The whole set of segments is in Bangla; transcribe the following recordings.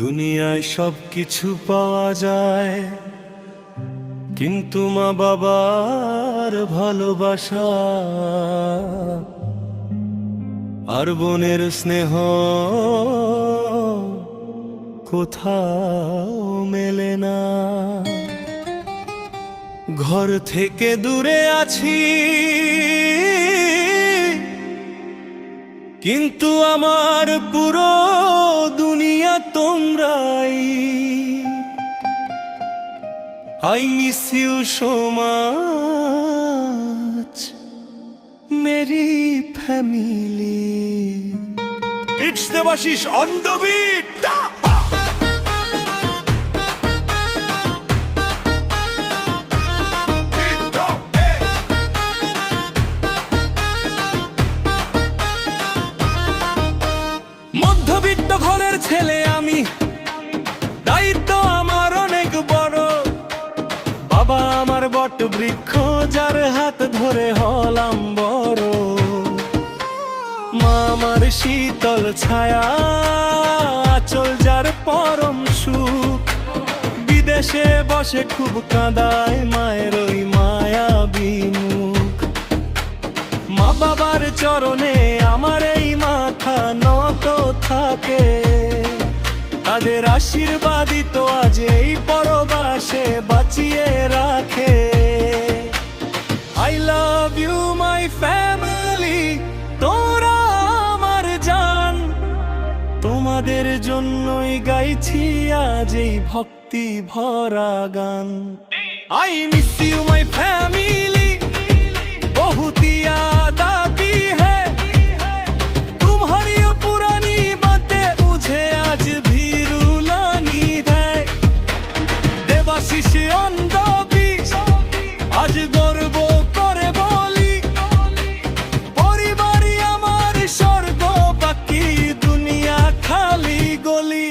দুনিয়ায় সব কিছু পাওয়া যায়, কিন্তু মা বাবার ভালোবাসা আর বোনের স্নেহ কোথাও মেলে না। ঘর থেকে দূরে আছি, কিন্তু আমার পুরো দুনিয়া তোমরাই। I miss you so much, मेरी family. It's Devashish on the beat. মধ্যবিত্ত ঘরের ছেলে আমি, দায়িত্ব আমার অনেক বড়। বাবা আমার বট বৃক্ষ, যার হাত ধরে হলাম বড়। মা আমার শীতল ছায়া, আঁচল যার পরম সুখ। বিদেশে বসে খুব কাঁদায় মায়ের ওই মায়াবী মুখ। মা বাবার চরণে আমার এই মাথা নত থাকে, তাদের আশীর্বাদই তো আজ এই পরবাসে বাঁচিয়ে রাখে। I love you my family, তোরা আমার জান। তোমাদের জন্যই গাইছি আজ এই ভক্তি ভরা গান। I miss you my family, बहुत याद आती है तुम्हारी पुरानी बातें, मुझे आज भी रुलानी है। देवाशीष on the beat, आज গর্ব করে বলি, পরিবারই আমার স্বর্গ, বাকি দুনিয়া খালি গলি।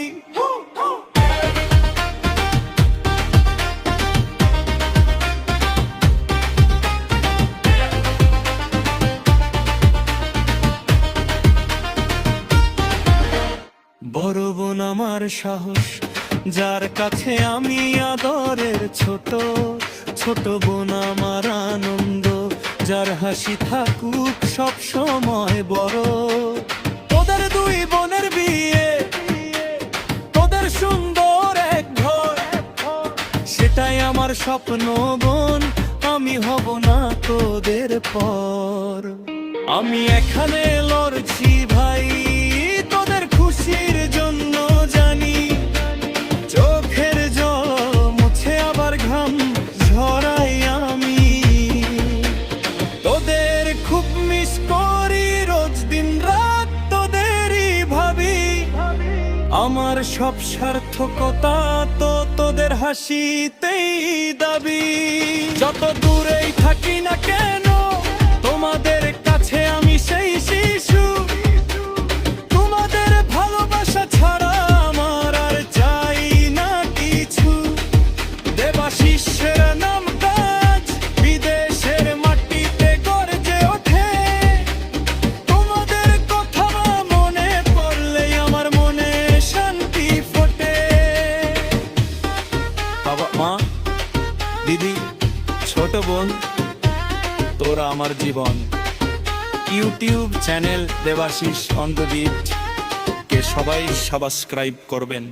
বড় বোন আমার সাহস, যার কাছে আমি আদরের ছোট। ছোট বোন আমার আনন্দ, যার হাসি থাকুক সব সময় বড়। তোদের দুই বোনের বিয়ে, তোদের সুন্দর এক ঘর, সেটাই আমার স্বপ্ন বোন। আমি হব না তোদের পর। আমি এখানে লড়ছি ভাই তোদের খুশির জন্য, জানি চোখের জল মুছে আবার ঘাম ঝরাই আমি। তোদের খুব মিস করি, রোজ দিন রাত তোদেরই ভাবি। আমার সব সার্থকতা তো তোদের হাসিতেই দাবি। যত দূরেই থাকি না কেন, তোমাদের কাছে আমি সেই শিশু। তোমাদের ভালোবাসা ছাড়া আমার আর চাই না কিছু। দেবাশিসের নাম কাজ বিদেশের মাটিতে গর্জে ওঠে। তোমাদের কথা মনে পড়লেই আমার মনে শান্তি ফোটে। বাবা মা দিদি ছোট বোন, তোরা আমার জীবন। YouTube channel Debashis on the beat কে সবাই সাবস্ক্রাইব করবেন।